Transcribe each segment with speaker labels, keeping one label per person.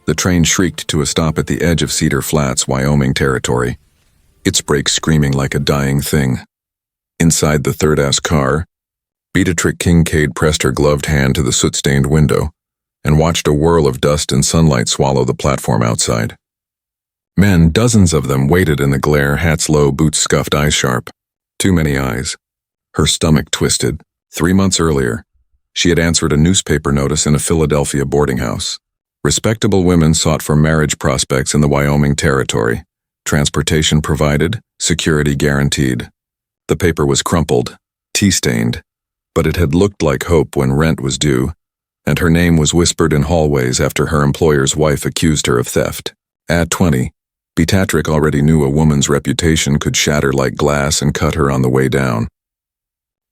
Speaker 1: The train shrieked to a stop at the edge of Cedar Flats, Wyoming territory, its brakes screaming like a dying thing. Inside the third-ass car, Beatrix Kincaid pressed her gloved hand to the soot-stained window and watched a whirl of dust and sunlight swallow the platform outside. Men, dozens of them, waited in the glare, hats low, boots scuffed, eyes sharp. Too many eyes. Her stomach twisted. 3 months earlier, she had answered a newspaper notice in a Philadelphia boarding house. Respectable women sought for marriage prospects in the Wyoming territory. Transportation provided, security guaranteed. The paper was crumpled, tea-stained, but it had looked like hope when rent was due, and her name was whispered in hallways after her employer's wife accused her of theft. At 20, Beatrix already knew a woman's reputation could shatter like glass and cut her on the way down.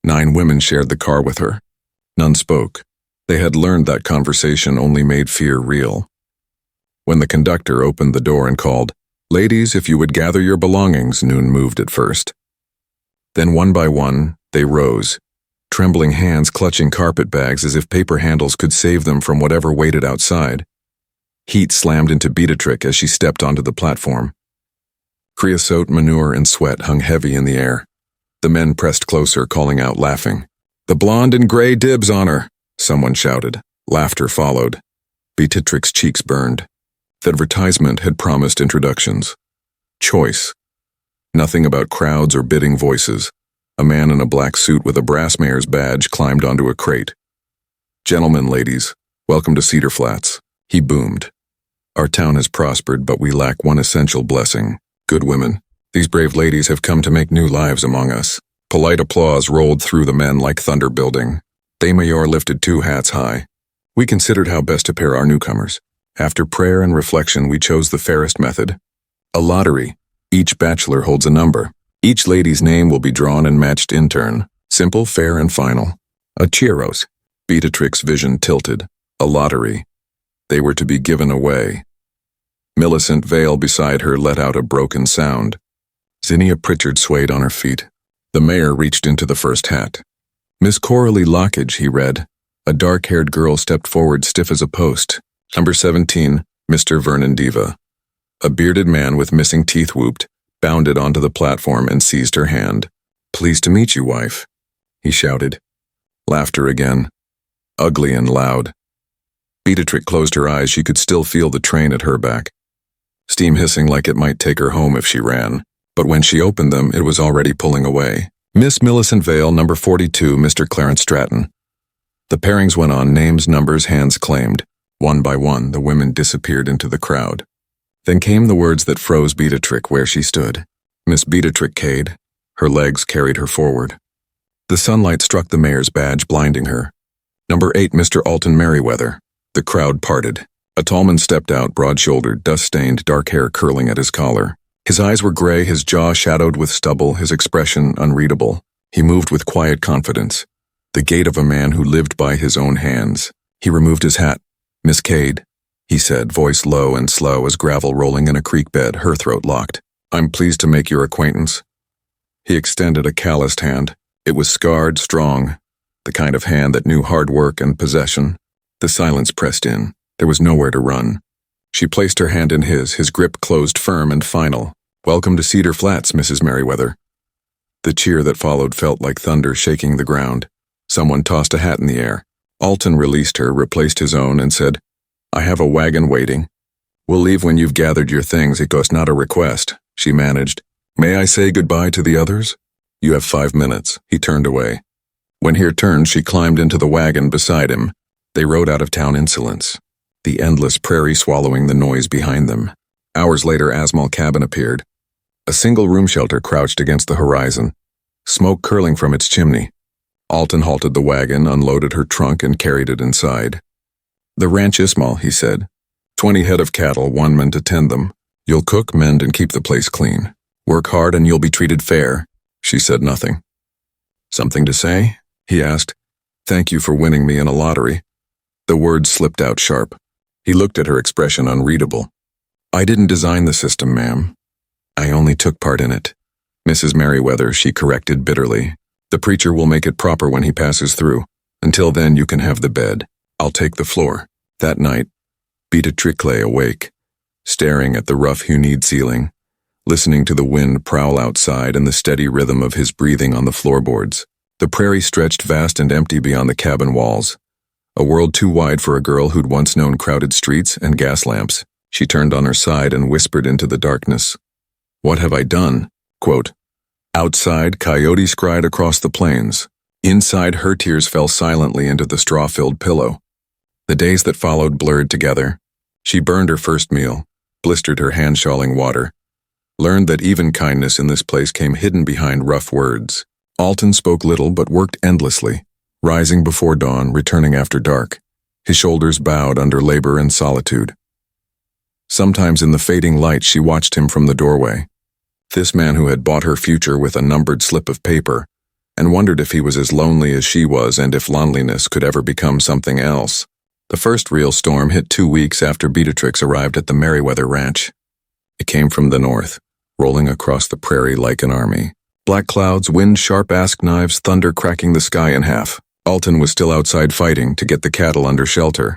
Speaker 1: 9 women shared the car with her. None spoke. They had learned that conversation only made fear real. When the conductor opened the door and called, "Ladies, if you would gather your belongings," Noon moved at first. Then one by one, they rose, trembling hands clutching carpet bags as if paper handles could save them from whatever waited outside. Heat slammed into Beatrix as she stepped onto the platform. Creosote, manure, and sweat hung heavy in the air. The men pressed closer, calling out, laughing. "The blonde in gray dibs on her," someone shouted. Laughter followed. Beatrix's cheeks burned. The advertisement had promised introductions. Choice. Nothing about crowds or bidding voices. A man in a black suit with a brass mayor's badge climbed onto a crate. "Gentlemen, ladies, welcome to Cedar Flats," he boomed. "Our town has prospered, but we lack one essential blessing. Good women. These brave ladies have come to make new lives among us." Polite applause rolled through the men like thunder building. They Mayor lifted 2 hats high. "We considered how best to pair our newcomers. After prayer and reflection, we chose the fairest method. A lottery. Each bachelor holds a number. Each lady's name will be drawn and matched in turn. Simple, fair, and final. A churros." Beatrix's vision tilted. A lottery. They were to be given away. Millicent Vale beside her let out a broken sound. Zinnia Pritchard swayed on her feet. The mayor reached into the first hat. "Miss Coralie Lockage," he read. A dark-haired girl stepped forward, stiff as a post. "Number 17, Mr. Vernon Diva." A bearded man with missing teeth whooped, bounded onto the platform and seized her hand. "Pleased to meet you, wife," he shouted. Laughter again. Ugly and loud. Beatrix closed her eyes. She could still feel the train at her back. Steam hissing like it might take her home if she ran. But when she opened them, it was already pulling away. "Miss Millicent Vale, number 42, Mr. Clarence Stratton." The pairings went on, names, numbers, hands claimed. One by one, the women disappeared into the crowd. Then came the words that froze Beatrix where she stood. Miss Beatrix Cade. Her legs carried her forward. The sunlight struck the mayor's badge, blinding her. "Number 8, Mr. Alton Merriweather." The crowd parted. A tall man stepped out, broad-shouldered, dust-stained, dark hair curling at his collar. His eyes were gray, his jaw shadowed with stubble, his expression unreadable. He moved with quiet confidence, the gait of a man who lived by his own hands. He removed his hat. "Miss Cade," he said, voice low and slow as gravel rolling in a creek bed, her throat locked. "I'm pleased to make your acquaintance." He extended a calloused hand. It was scarred, strong, the kind of hand that knew hard work and possession. The silence pressed in. There was nowhere to run. She placed her hand in his grip closed firm and final. "Welcome to Cedar Flats, Mrs. Merriweather." The cheer that followed felt like thunder shaking the ground. Someone tossed a hat in the air. Alton released her, replaced his own, and said, "I have a wagon waiting. We'll leave when you've gathered your things. It was not a request," she managed. "May I say goodbye to the others?" "You have 5 minutes." He turned away. When he turned, she climbed into the wagon beside him. They rode out of town insolence, the endless prairie swallowing the noise behind them. Hours later, Asmal cabin appeared. A single room shelter crouched against the horizon, smoke curling from its chimney. Alton halted the wagon, unloaded her trunk, and carried it inside. "The ranch Ismail," he said. 20 head of cattle, 1 man to tend them. You'll cook, mend, and keep the place clean. Work hard and you'll be treated fair." She said nothing. "Something to say?" he asked. "Thank you for winning me in a lottery." The words slipped out sharp. He looked at her, expression unreadable. "I didn't design the system, ma'am. I only took part in it." "Mrs. Merriweather," she corrected bitterly. "The preacher will make it proper when he passes through. Until then, you can have the bed. I'll take the floor." That night, Beatrix lay awake, staring at the rough-hewn ceiling, listening to the wind prowl outside and the steady rhythm of his breathing on the floorboards. The prairie stretched vast and empty beyond the cabin walls, a world too wide for a girl who'd once known crowded streets and gas lamps. She turned on her side and whispered into the darkness, "What have I done?" Quote, outside, coyotes cried across the plains. Inside, her tears fell silently into the straw-filled pillow. The days that followed blurred together. She burned her first meal, blistered her hand-shawling water, learned that even kindness in this place came hidden behind rough words. Alton spoke little but worked endlessly, rising before dawn, returning after dark, his shoulders bowed under labor and solitude. Sometimes in the fading light she watched him from the doorway, this man who had bought her future with a numbered slip of paper, and wondered if he was as lonely as she was and if loneliness could ever become something else. The first real storm hit 2 weeks after Beatrix arrived at the Merriweather Ranch. It came from the north, rolling across the prairie like an army. Black clouds, wind, sharp axe knives, thunder cracking the sky in half. Alton was still outside fighting to get the cattle under shelter,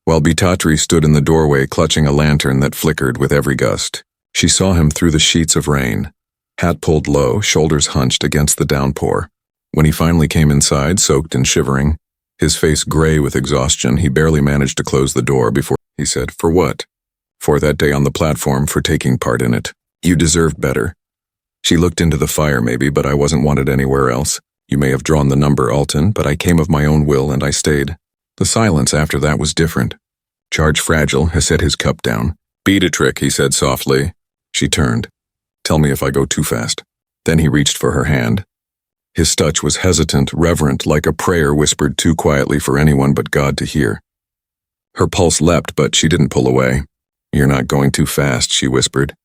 Speaker 1: while Beatrix stood in the doorway clutching a lantern that flickered with every gust. She saw him through the sheets of rain, hat pulled low, shoulders hunched against the downpour. When he finally came inside, soaked and shivering, his face gray with exhaustion, he barely managed to close the door before he said, "For what?" "For that day on the platform, for taking part in it. You deserved better. She looked into the fire maybe, but I wasn't wanted anywhere else. You may have drawn the number, Alton, but I came of my own will and I stayed." The silence after that was different. Charge Fragile has set his cup down. "Beatrix," he said softly. She turned. "Tell me if I go too fast." Then he reached for her hand. His touch was hesitant, reverent, like a prayer whispered too quietly for anyone but God to hear. Her pulse leapt, but she didn't pull away. "You're not going too fast," she whispered.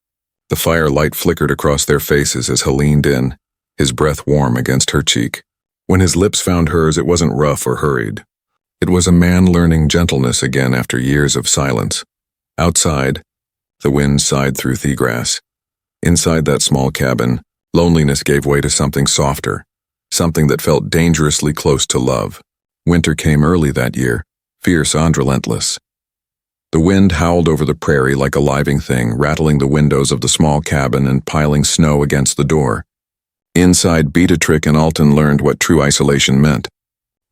Speaker 1: The firelight flickered across their faces as he leaned in, his breath warm against her cheek. When his lips found hers, it wasn't rough or hurried. It was a man learning gentleness again after years of silence. Outside, the wind sighed through the grass. Inside that small cabin, loneliness gave way to something softer, something that felt dangerously close to love. Winter came early that year, fierce and relentless. The wind howled over the prairie like a living thing, rattling the windows of the small cabin and piling snow against the door. Inside, Beatrix and Alton learned what true isolation meant.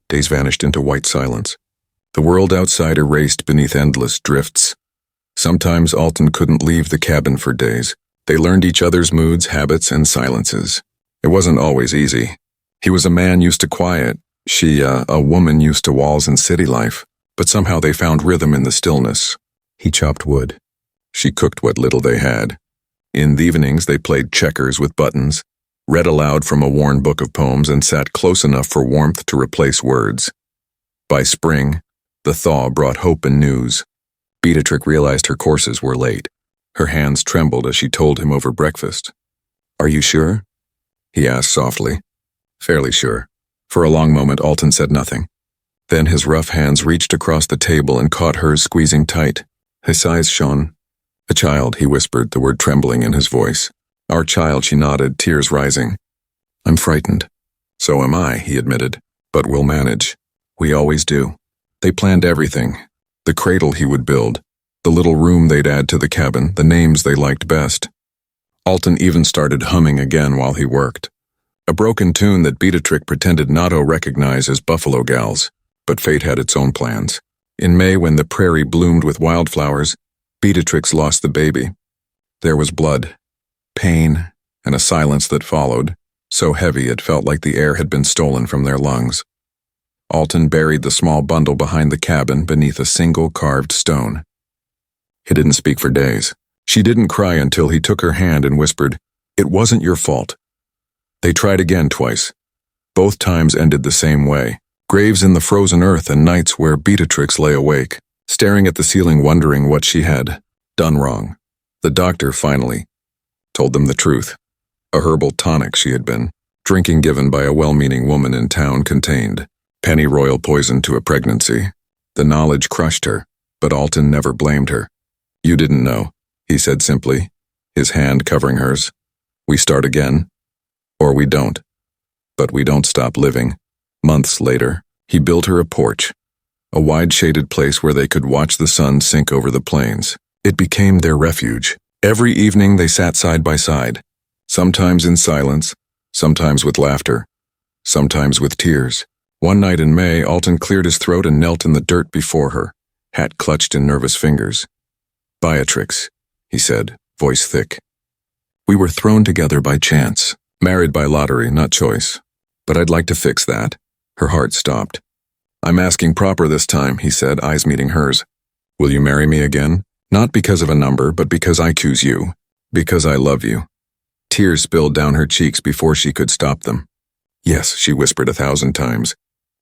Speaker 1: Days vanished into white silence. The world outside erased beneath endless drifts. Sometimes Alton couldn't leave the cabin for days. They learned each other's moods, habits, and silences. It wasn't always easy. He was a man used to quiet, she a woman used to walls and city life, but somehow they found rhythm in the stillness. He chopped wood. She cooked what little they had. In the evenings they played checkers with buttons, read aloud from a worn book of poems, and sat close enough for warmth to replace words. By spring, the thaw brought hope and news. Beatrix realized her courses were late. Her hands trembled as she told him over breakfast. "Are you sure?" he asked softly. "Fairly sure." For a long moment, Alton said nothing. Then his rough hands reached across the table and caught hers, squeezing tight. His eyes shone. "A child," he whispered, the word trembling in his voice. "Our child," she nodded, tears rising. "I'm frightened." "So am I," he admitted. "But we'll manage. We always do." They planned everything. The cradle he would build, the little room they'd add to the cabin, the names they liked best. Alton even started humming again while he worked. A broken tune that Beatrix pretended not to recognize as Buffalo Gals, but fate had its own plans. In May, when the prairie bloomed with wildflowers, Beatrix lost the baby. There was blood, pain, and a silence that followed, so heavy it felt like the air had been stolen from their lungs. Alton buried the small bundle behind the cabin beneath a single carved stone. He didn't speak for days. She didn't cry until he took her hand and whispered, "It wasn't your fault." They tried again twice. Both times ended the same way. Graves in the frozen earth and nights where Beatrix lay awake, staring at the ceiling wondering what she had done wrong. The doctor finally told them the truth. A herbal tonic she had been drinking, given by a well-meaning woman in town, contained pennyroyal poison to a pregnancy. The knowledge crushed her, but Alton never blamed her. "You didn't know," he said simply, his hand covering hers. "We start again, or we don't. But we don't stop living." Months later, he built her a porch, a wide shaded place where they could watch the sun sink over the plains. It became their refuge. Every evening they sat side by side, sometimes in silence, sometimes with laughter, sometimes with tears. One night in May, Alton cleared his throat and knelt in the dirt before her, hat clutched in nervous fingers. "Beatrix," he said, voice thick. "We were thrown together by chance, married by lottery, not choice. But I'd like to fix that." Her heart stopped. "I'm asking proper this time," he said, eyes meeting hers. "Will you marry me again? Not because of a number, but because I choose you. Because I love you." Tears spilled down her cheeks before she could stop them. "Yes," she whispered 1,000 times.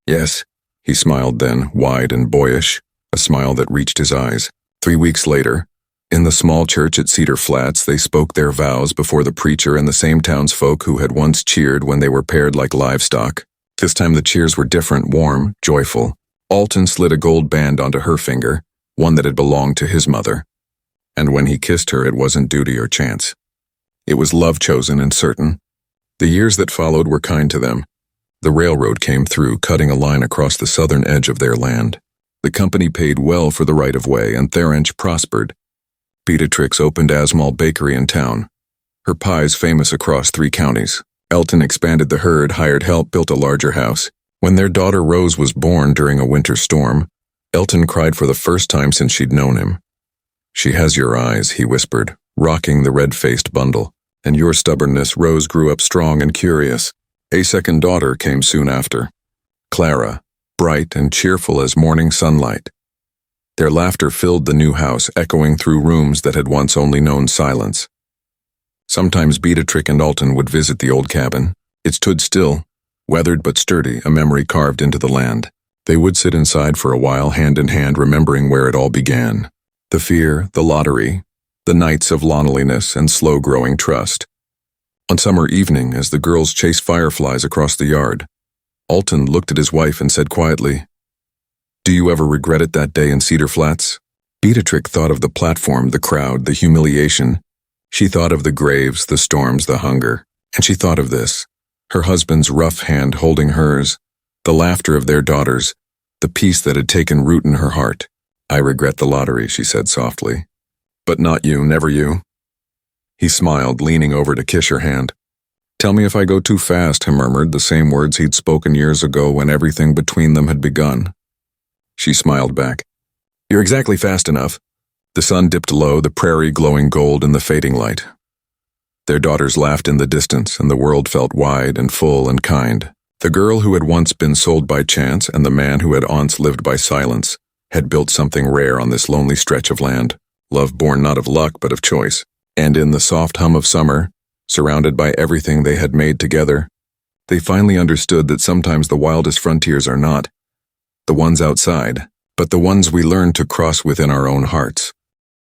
Speaker 1: "Yes," he smiled then, wide and boyish, a smile that reached his eyes. 3 weeks later, in the small church at Cedar Flats, they spoke their vows before the preacher and the same townsfolk who had once cheered when they were paired like livestock. This time the cheers were different, warm, joyful. Alton slid a gold band onto her finger, one that had belonged to his mother. And when he kissed her, it wasn't duty or chance. It was love chosen and certain. The years that followed were kind to them. The railroad came through, cutting a line across the southern edge of their land. The company paid well for the right-of-way, and Therench prospered. Beatrix opened Asmal Bakery in town, her pies famous across 3 counties. Elton expanded the herd, hired help, built a larger house. When their daughter Rose was born during a winter storm, Elton cried for the first time since she'd known him. "She has your eyes," he whispered, rocking the red-faced bundle. "And your stubbornness." Rose grew up strong and curious. A second daughter came soon after, Clara, bright and cheerful as morning sunlight. Their laughter filled the new house, echoing through rooms that had once only known silence. Sometimes Beatrix and Alton would visit the old cabin. It stood still, weathered but sturdy, a memory carved into the land. They would sit inside for a while, hand in hand, remembering where it all began. The fear, the lottery, the nights of loneliness and slow-growing trust. On summer evening, as the girls chased fireflies across the yard, Alton looked at his wife and said quietly, "Do you ever regret it that day in Cedar Flats?" Beatrix thought of the platform, the crowd, the humiliation. She thought of the graves, the storms, the hunger. And she thought of this, her husband's rough hand holding hers, the laughter of their daughters, the peace that had taken root in her heart. "I regret the lottery," she said softly. "But not you, never you." He smiled, leaning over to kiss her hand. "Tell me if I go too fast," he murmured, the same words he'd spoken years ago when everything between them had begun. She smiled back. "You're exactly fast enough." The sun dipped low, the prairie glowing gold in the fading light. Their daughters laughed in the distance, and the world felt wide and full and kind. The girl who had once been sold by chance and the man who had once lived by silence had built something rare on this lonely stretch of land, love born not of luck but of choice. And in the soft hum of summer, surrounded by everything they had made together, they finally understood that sometimes the wildest frontiers are not the ones outside, but the ones we learn to cross within our own hearts.